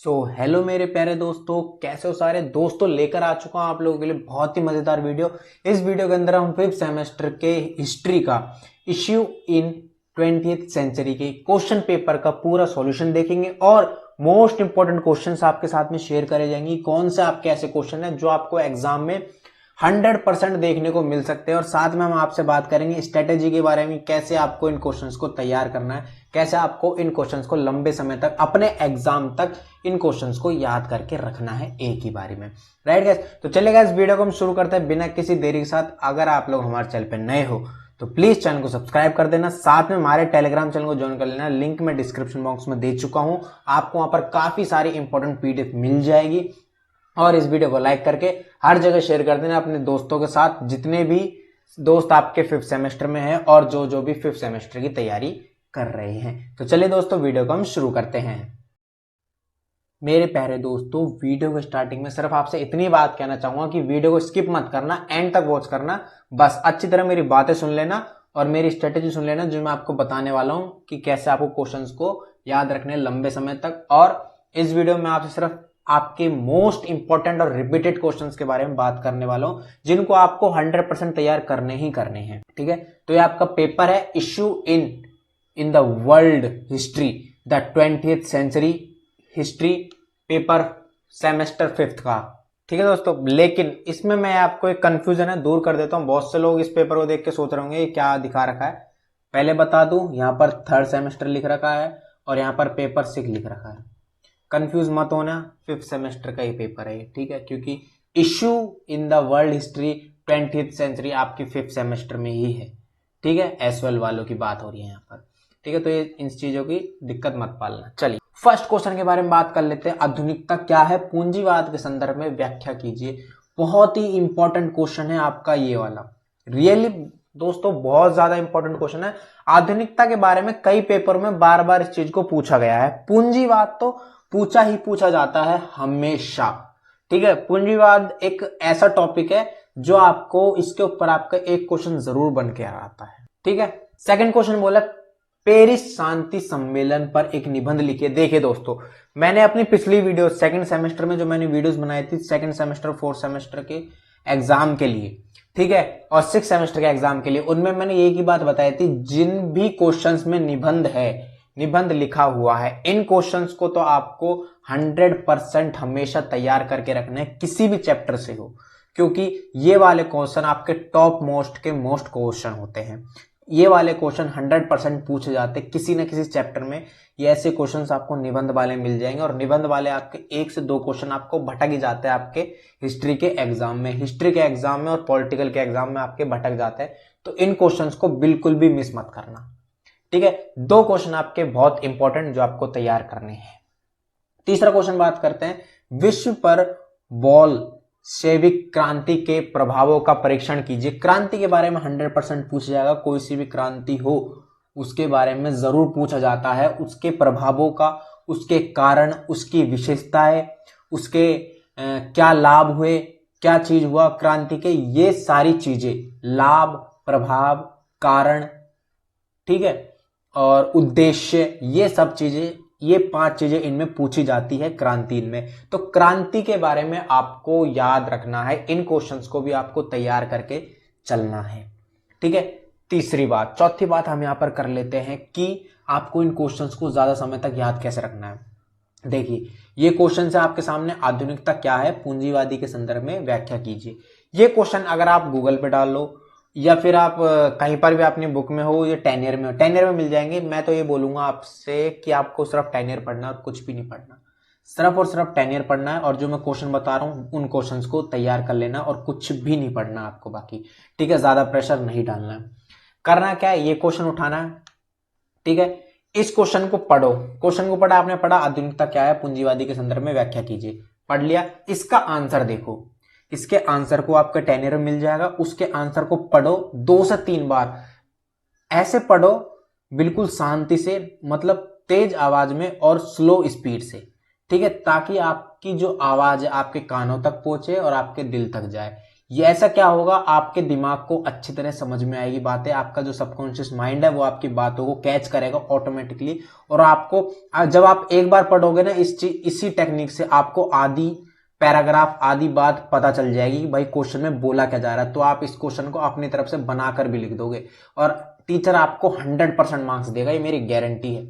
Hello मेरे प्यारे दोस्तों, कैसे हो सारे दोस्तों। लेकर आ चुका हूं आप लोगों के लिए बहुत ही मजेदार वीडियो। इस वीडियो के अंदर हम 5th सेमेस्टर के हिस्ट्री का इश्यू इन 20th सेंचुरी के क्वेश्चन पेपर का पूरा सॉल्यूशन देखेंगे और मोस्ट इंपोर्टेंट क्वेश्चंस आपके साथ में शेयर करे जाएंगे। कौन से आपके ऐसे क्वेश्चन है जो आपको एग्जाम में 100% देखने को मिल सकते हैं। और साथ में हम आपसे बात करेंगे स्ट्रेटेजी के बारे में, कैसे आपको इन क्वेश्चंस को तैयार करना है, कैसे आपको इन क्वेश्चंस को लंबे समय तक अपने एग्जाम तक इन क्वेश्चंस को याद करके रखना है एक ही बारी में। राइट गाइस, तो चलिए गाइस वीडियो को हम शुरू करते हैं बिना किसी देरी के साथ। अगर आप लोग हमारे चैनल पर नए हो तो प्लीज चैनल को सब्सक्राइब कर देना, साथ में हमारे टेलीग्राम चैनल को ज्वाइन कर लेना। लिंक मैं डिस्क्रिप्शन बॉक्स में दे चुका हूं, आपको वहां पर काफी सारी इंपॉर्टेंट पीडीएफ मिल जाएगी। और इस वीडियो को लाइक करके हर जगह शेयर कर देना अपने दोस्तों के साथ, जितने भी दोस्त आपके 5th सेमेस्टर में हैं और जो भी 5th सेमेस्टर की तैयारी कर रहे हैं। तो चलिए दोस्तों वीडियो को हम शुरू करते हैं। मेरे प्यारे दोस्तों, वीडियो के स्टार्टिंग में सिर्फ आपसे इतनी बात कहना चाहूंगा कि वीडियो को स्किप मत करना, एंड तक वॉच करना। बस अच्छी तरह मेरी बातें सुन लेना और मेरी स्ट्रेटेजी सुन लेना जो मैं आपको बताने वाला हूं कि कैसे आपको क्वेश्चंस को याद रखने लंबे समय तक। और इस वीडियो में आपसे सिर्फ आपके मोस्ट इंपॉर्टेंट और रिपीटेड क्वेश्चंस के बारे में बात करने वाला हूं, जिनको आपको 100% तैयार करने ही करने हैं। ठीक है, तो ये आपका पेपर है issue in the world history the 20th century history paper semester 5th का। ठीक है दोस्तों, लेकिन इसमें मैं आपको एक कंफ्यूजन है दूर कर देता हूं। बहुत से लोग इस पेपर को देख के सोच रहे होंगे ये क्या दिखा रखा है। पहले बता दूं, यहां पर 3rd सेमेस्टर लिख रखा है और यहां पर पेपर 6 लिख रखा है। कंफ्यूज मत होना, 5th सेमेस्टर का ही पेपर है, ठीक है, क्योंकि issue in the world history 20th century आपकी 5th सेमेस्टर में ही है। ठीक है, एसवेल वालों की बात हो रही है यहाँ पर। ठीक है, तो ये इन चीजों की दिक्कत मत पालना। चलिए फर्स्ट क्वेश्चन के बारे में बात कर लेते हैं। आधुनिकता क्या है, पूंजीवाद के संदर्भ में व्याख्या कीजिए। बहुत ही इंपॉर्टेंट क्वेश्चन है आपका ये वाला, रियली दोस्तों बहुत ज्यादा इंपॉर्टेंट क्वेश्चन है। आधुनिकता के बारे में कई पेपर में बार बार इस चीज को पूछा गया है। पूंजीवाद तो पूछा ही पूछा जाता है हमेशा। ठीक है, पूंजीवाद एक ऐसा टॉपिक है जो आपको इसके ऊपर आपका एक क्वेश्चन जरूर बन के आता है। ठीक है, सेकंड क्वेश्चन बोला पेरिस शांति सम्मेलन पर एक निबंध लिखिए। देखिए दोस्तों, मैंने अपनी पिछली वीडियो 2nd सेमेस्टर में जो मैंने वीडियोस बनाई थी 2nd सेमेस्टर 4th सेमेस्टर के एग्जाम के लिए, ठीक है, और 6th सेमेस्टर के एग्जाम के लिए, उनमें मैंने एक ही बात बताई थी, जिन भी क्वेश्चंस में निबंध है, निबंध लिखा हुआ है, इन क्वेश्चंस को तो आपको 100% हमेशा तैयार करके रखना है, किसी भी चैप्टर से हो, क्योंकि ये वाले क्वेश्चन आपके टॉप मोस्ट के मोस्ट क्वेश्चन होते हैं। ये वाले क्वेश्चन 100% पूछे जाते हैं किसी न किसी चैप्टर में। ये ऐसे क्वेश्चंस आपको निबंध वाले मिल जाएंगे और निबंध वाले आपके 1 से 2 क्वेश्चन आपको भटक ही जाते हैं आपके हिस्ट्री के एग्जाम में, हिस्ट्री के एग्जाम में और पॉलिटिकल के एग्जाम में आपके भटक जाते हैं। तो इन क्वेश्चंस को बिल्कुल भी मिस मत करना। ठीक है, 2 क्वेश्चन आपके बहुत इंपॉर्टेंट जो आपको तैयार करने हैं। तीसरा क्वेश्चन बात करते हैं, विश्व पर बोल्शेविक क्रांति के प्रभावों का परीक्षण कीजिए। क्रांति के बारे में 100% पूछा जाएगा, कोई सी भी क्रांति हो उसके बारे में जरूर पूछा जाता है, उसके प्रभावों का, उसके कारण, उसकी विशेषताएं, उसके क्या लाभ हुए, क्या चीज हुआ क्रांति के, ये सारी चीजें, लाभ, प्रभाव, कारण, ठीक है, और उद्देश्य, ये सब चीजें, ये 5 चीजें इनमें पूछी जाती है क्रांति में। तो क्रांति के बारे में आपको याद रखना है, इन क्वेश्चंस को भी आपको तैयार करके चलना है। ठीक है, तीसरी बात, चौथी बात हम यहां पर कर लेते हैं कि आपको इन क्वेश्चंस को ज्यादा समय तक याद कैसे रखना है। देखिए, ये क्वेश्चन है आपके सामने, आधुनिकता क्या है, पूंजीवादी के संदर्भ में व्याख्या कीजिए। ये क्वेश्चन अगर आप गूगल पे डाल लो या फिर आप कहीं पर भी अपनी बुक में हो, ये 10 ईयर में हो, 10 ईयर में मिल जाएंगे। मैं तो ये बोलूंगा आपसे कि आपको सिर्फ 10 ईयर पढ़ना है और कुछ भी नहीं पढ़ना, सिर्फ और सिर्फ 10 ईयर पढ़ना है। और जो मैं क्वेश्चन बता रहा हूं उन क्वेश्चंस को तैयार कर लेना और कुछ भी नहीं पढ़ना आपको बाकी। ठीक है, ज्यादा प्रेशर नहीं डालना है। करना क्या है, ये क्वेश्चन उठाना है, ठीक है, इस क्वेश्चन को पढ़ो। क्वेश्चन को पढ़ा, आपने पढ़ा आधुनिकता क्या है, पूंजीवादी के संदर्भ में व्याख्या कीजिए, पढ़ लिया, इसका आंसर देखो, इसके आंसर को आपका 10 ईयर मिल जाएगा। उसके आंसर को पढ़ो 2 से 3 बार, ऐसे पढ़ो बिल्कुल शांति से, मतलब तेज आवाज में और स्लो स्पीड से, ठीक है, ताकि आपकी जो आवाज है आपके कानों तक पहुंचे और आपके दिल तक जाए। ये ऐसा क्या होगा, आपके दिमाग को अच्छी तरह समझ में आएगी बातें, आपका जो सबकॉन्शियस माइंड है वो आपकी बातों को कैच करेगा ऑटोमेटिकली। और आपको जब आप एक बार पढ़ोगे ना इसी टेक्निक से आपको आधी पैराग्राफ आधी बात पता चल जाएगी कि भाई क्वेश्चन में बोला क्या जा रहा है, तो आप इस क्वेश्चन को अपनी तरफ से बनाकर भी लिख दोगे और टीचर आपको 100% मार्क्स देगा, ये मेरी गारंटी है।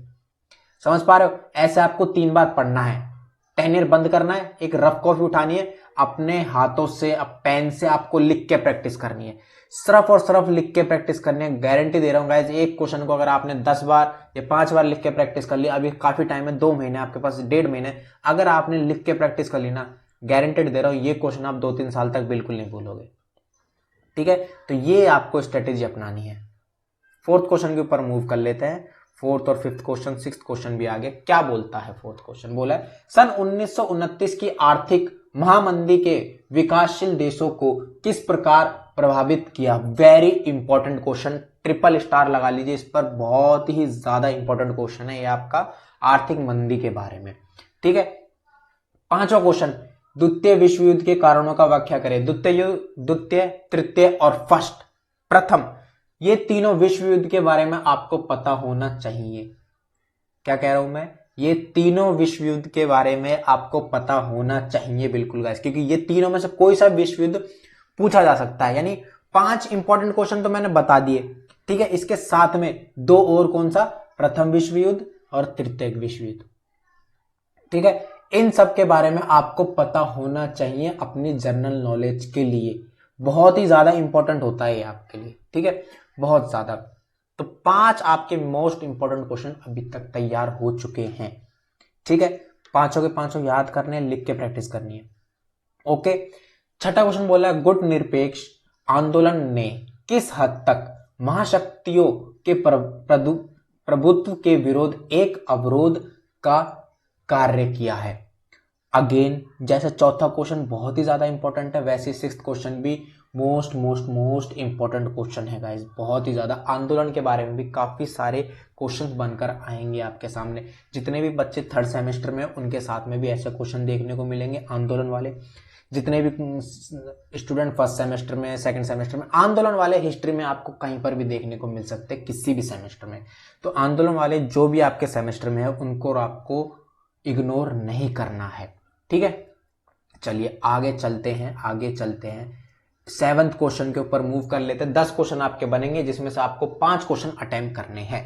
समझ पा रहे हो? ऐसे आपको 3 बार पढ़ना है, 10 ईयर बंद करना है, एक रफ कॉपी उठानी है, अपने हाथों से पेन से आपको लिख के प्रैक्टिस करनी है, सिर्फ और सिर्फ लिख के प्रैक्टिस करनी है। गारंटी दे रहा हूं गाइस, एक क्वेश्चन को अगर आपने 10 बार या 5 बार लिख के प्रैक्टिस कर लिया, अभी काफी टाइम है, 2 महीने आपके पास, 1.5 महीने, अगर आपने लिख के प्रैक्टिस कर ली ना, गारंटेड दे रहा हूं ये क्वेश्चन आप 2-3 साल तक बिल्कुल नहीं भूलोगे। ठीक है, तो ये आपको स्ट्रेटेजी अपनानी है। 4th क्वेश्चन के ऊपर मूव कर लेते हैं। 4th और 5th क्वेश्चन, 6th क्वेश्चन भी आगे क्या बोलता है। 4th क्वेश्चन बोला है सन 1929 की आर्थिक महामंदी के विकासशील देशों को किस प्रकार प्रभावित किया। Very important question, triple star लगा लीजिए इस पर, बहुत ही ज्यादा इंपॉर्टेंट क्वेश्चन है ये आपका आर्थिक मंदी के बारे में। ठीक है, 5वां क्वेश्चन, द्वितीय विश्व युद्ध के कारणों का व्याख्या करें। द्वितीय, तृतीय और फर्स्ट, प्रथम, ये तीनों विश्व युद्ध के बारे में आपको पता होना चाहिए। क्या कह रहा हूं मैं, ये तीनों विश्व युद्ध के बारे में आपको पता होना चाहिए बिल्कुल गाइस, क्योंकि ये तीनों में से कोई सा विश्व युद्ध पूछा जा सकता है। यानी 5 इंपॉर्टेंट क्वेश्चन तो मैंने बता दिए। ठीक है, इसके साथ में 2 और, कौन सा, प्रथम विश्व युद्ध और तृतीय विश्व युद्ध। ठीक है, इन सब के बारे में आपको पता होना चाहिए अपनी जनरल नॉलेज के लिए, बहुत ही ज्यादा इंपॉर्टेंट होता है ये आपके लिए। ठीक है, बहुत ज्यादा। तो 5 आपके मोस्ट इंपॉर्टेंट क्वेश्चन अभी तक तैयार हो चुके हैं। ठीक है, पांचों के पांचों याद करने हैं, लिख के प्रैक्टिस करनी है। ओके, 6ठा क्वेश्चन बोला है गुट निरपेक्ष आंदोलन ने किस हद तक महाशक्तियों के प्रभुत्व के विरोध एक अवरोध का कार्य किया है। अगेन जैसे चौथा क्वेश्चन बहुत ही ज्यादा इंपॉर्टेंट है, वैसे 6th क्वेश्चन भी मोस्ट इंपॉर्टेंट क्वेश्चन है गाइस, बहुत ही ज्यादा। आंदोलन के बारे में भी काफी सारे क्वेश्चंस बनकर आएंगे आपके सामने। जितने भी बच्चे 3rd सेमेस्टर में उनके साथ में भी ऐसे क्वेश्चन देखने को मिलेंगे आंदोलन वाले। जितने भी स्टूडेंट 1st सेमेस्टर में, 2nd सेमेस्टर में, आंदोलन वाले हिस्ट्री में आपको कहीं पर भी देखने को मिल सकते हैं किसी भी सेमेस्टर में। तो आंदोलन वाले जो भी आपके सेमेस्टर में है उनको आपको इग्नोर नहीं करना है। ठीक है, चलिए आगे चलते हैं 7th क्वेश्चन के ऊपर मूव कर लेते हैं। 10 क्वेश्चन आपके बनेंगे जिसमें से आपको 5 क्वेश्चन अटेम्प्ट करने हैं।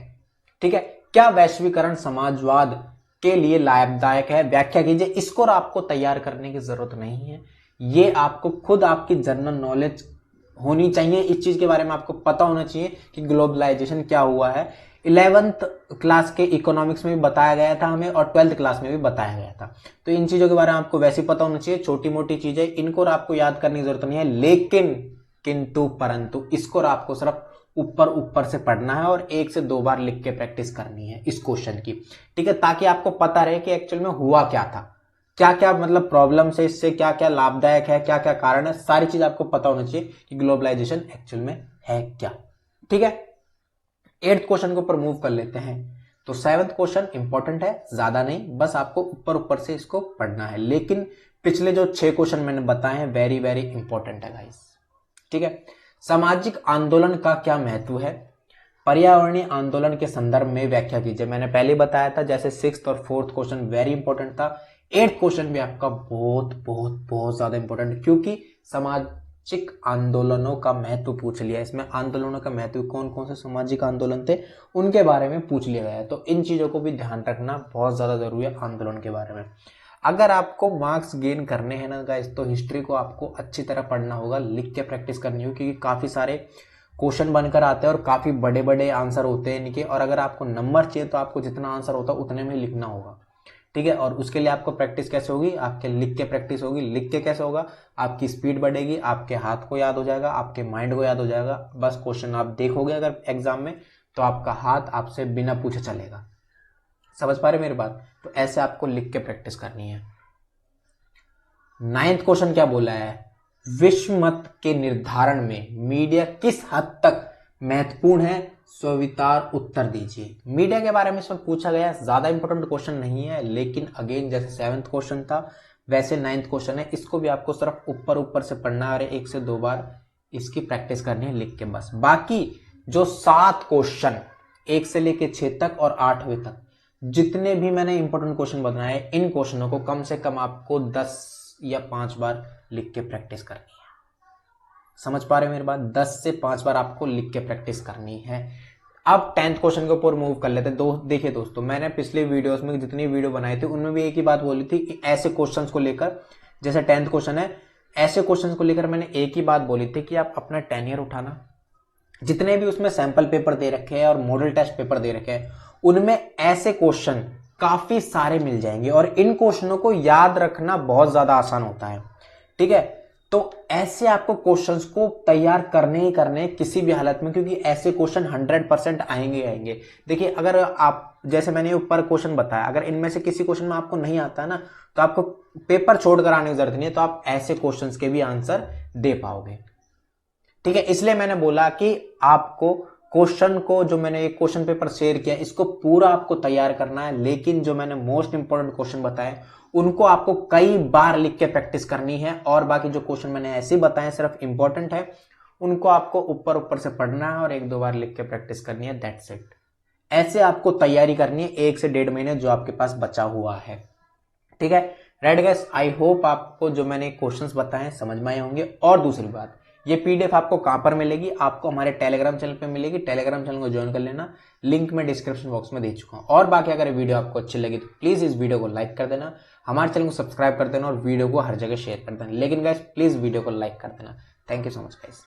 ठीक है, क्या वैश्वीकरण समाजवाद के लिए लाभदायक है, व्याख्या कीजिए। इसको आपको तैयार करने की जरूरत नहीं है, ये आपको खुद आपकी जनरल नॉलेज होनी चाहिए, इस चीज के बारे में आपको पता होना चाहिए कि ग्लोबलाइजेशन क्या हुआ है। 11th क्लास के इकोनॉमिक्स में भी बताया गया था हमें और 12th क्लास में भी बताया गया था। तो इन चीजों के बारे में आपको वैसे पता होना चाहिए, छोटी मोटी चीजें, इनको आपको याद करने की जरूरत नहीं है। लेकिन किंतु परंतु इसको आपको सिर्फ ऊपर से पढ़ना है और 1 से 2 बार लिख के प्रैक्टिस करनी है इस क्वेश्चन की। ठीक है, ताकि आपको पता रहे कि एक्चुअल में हुआ क्या था, क्या क्या मतलब प्रॉब्लम से, इससे क्या क्या लाभदायक है, क्या क्या कारण है, सारी चीज आपको पता होना चाहिए कि ग्लोबलाइजेशन एक्चुअल में है क्या। ठीक है, 8th क्वेश्चन के ऊपर मूव कर लेते हैं। तो 7th क्वेश्चन इंपॉर्टेंट है, ज्यादा नहीं, बस आपको ऊपर से इसको पढ़ना है। लेकिन पिछले जो 6 क्वेश्चन मैंने बताए हैं वेरी वेरी इंपॉर्टेंट है गाइस। ठीक है, सामाजिक आंदोलन का क्या महत्व है, पर्यावरणीय आंदोलन के संदर्भ में व्याख्या कीजिए। मैंने पहले बताया था, जैसे 6th और 4th क्वेश्चन वेरी इंपॉर्टेंट था, 8th क्वेश्चन भी आपका बहुत ज्यादा इंपॉर्टेंट, क्योंकि सामाजिक आंदोलनों का महत्व पूछ लिया। इसमें आंदोलनों का महत्व, कौन कौन से सामाजिक आंदोलन थे उनके बारे में पूछ लिया गया है। तो इन चीजों को भी ध्यान रखना बहुत ज्यादा जरूरी है आंदोलन के बारे में। अगर आपको मार्क्स गेन करने हैं ना गाइस, तो हिस्ट्री को आपको अच्छी तरह पढ़ना होगा, लिख के प्रैक्टिस करनी होगी, क्योंकि काफी सारे क्वेश्चन बनकर आते हैं और काफी बड़े बड़े आंसर होते हैं इनके। और अगर आपको नंबर चाहिए तो आपको जितना आंसर होता है उतने में लिखना होगा। ठीक है, और उसके लिए आपको प्रैक्टिस कैसे होगी, आपके लिख के प्रैक्टिस होगी। लिख के कैसे होगा, आपकी स्पीड बढ़ेगी, आपके हाथ को याद हो जाएगा, आपके माइंड को याद हो जाएगा। बस क्वेश्चन आप देखोगे अगर एग्जाम में तो आपका हाथ आपसे बिना पूछे चलेगा। समझ पा रहे मेरी बात? तो ऐसे आपको लिख के प्रैक्टिस करनी है। 9th क्वेश्चन क्या बोला है, विश्व मत के निर्धारण में मीडिया किस हद तक महत्वपूर्ण है, स्वीकार उत्तर दीजिए। मीडिया के बारे में इसमें पूछा गया, ज्यादा इंपॉर्टेंट क्वेश्चन नहीं है, लेकिन अगेन जैसे 7th क्वेश्चन था वैसे 9th क्वेश्चन है, इसको भी आपको सिर्फ ऊपर ऊपर से पढ़ना है और 1 से 2 बार इसकी प्रैक्टिस करनी है लिख के बस। बाकी जो 7 क्वेश्चन 1 से लेके 6 तक और 8वें तक जितने भी मैंने इंपॉर्टेंट क्वेश्चन बनाए, इन क्वेश्चनों को कम से कम आपको 10 या 5 बार लिख के प्रैक्टिस करनी है। समझ पा रहे हो मेरी बात? 10 से 5 बार आपको लिख के प्रैक्टिस करनी है। अब 10th क्वेश्चन के ऊपर मूव कर लेते हैं। देखिए दोस्तों, मैंने पिछले वीडियोस में जितनी वीडियो बनाई थी उनमें भी एक ही बात बोली थी कि ऐसे क्वेश्चंस को लेकर, जैसे 10th क्वेश्चन है, ऐसे क्वेश्चंस को लेकर मैंने एक ही बात बोली थी कि आप अपना टेन्योर उठाना, जितने भी उसमें सैंपल पेपर दे रखे हैं और मॉडल टेस्ट पेपर दे रखे हैं उनमें ऐसे क्वेश्चन काफी सारे मिल जाएंगे और इन क्वेश्चनों को याद रखना बहुत ज्यादा आसान होता है। ठीक है, तो ऐसे आपको क्वेश्चंस को तैयार करने ही करने किसी भी हालत में, क्योंकि ऐसे क्वेश्चन 100% आएंगे। देखिए, अगर आप, जैसे मैंने ऊपर क्वेश्चन बताया, अगर इनमें से किसी क्वेश्चन में आपको नहीं आता ना तो आपको पेपर छोड़कर आने की जरूरत नहीं है, तो आप ऐसे क्वेश्चंस के भी आंसर दे पाओगे। ठीक है, इसलिए मैंने बोला कि आपको क्वेश्चन को, जो मैंने एक क्वेश्चन पेपर शेयर किया, इसको पूरा आपको तैयार करना है, लेकिन जो मैंने मोस्ट इंपोर्टेंट क्वेश्चन बताए उनको आपको कई बार लिख के प्रैक्टिस करनी है, और बाकी जो क्वेश्चन मैंने ऐसे बताए सिर्फ इंपॉर्टेंट है उनको आपको ऊपर ऊपर से पढ़ना है और 1-2 बार लिख के प्रैक्टिस करनी है। That's it. ऐसे आपको तैयारी करनी है 1 से 1.5 महीने जो आपके पास बचा हुआ है। ठीक है राइट गाइस, आई होप आपको जो मैंने क्वेश्चंस बताए समझ में आए होंगे। और दूसरी बात, ये पीडीएफ आपको कहां पर मिलेगी? आपको हमारे टेलीग्राम चैनल पे मिलेगी। टेलीग्राम चैनल को ज्वाइन कर लेना, लिंक मैं डिस्क्रिप्शन बॉक्स में दे चुका हूं। और बाकी अगर वीडियो आपको अच्छी लगी तो प्लीज इस वीडियो को लाइक कर देना, हमारे चैनल को सब्सक्राइब कर देना और वीडियो को हर जगह शेयर कर देना। लेकिन गाइस प्लीज वीडियो को लाइक कर देना। Thank you so much guys.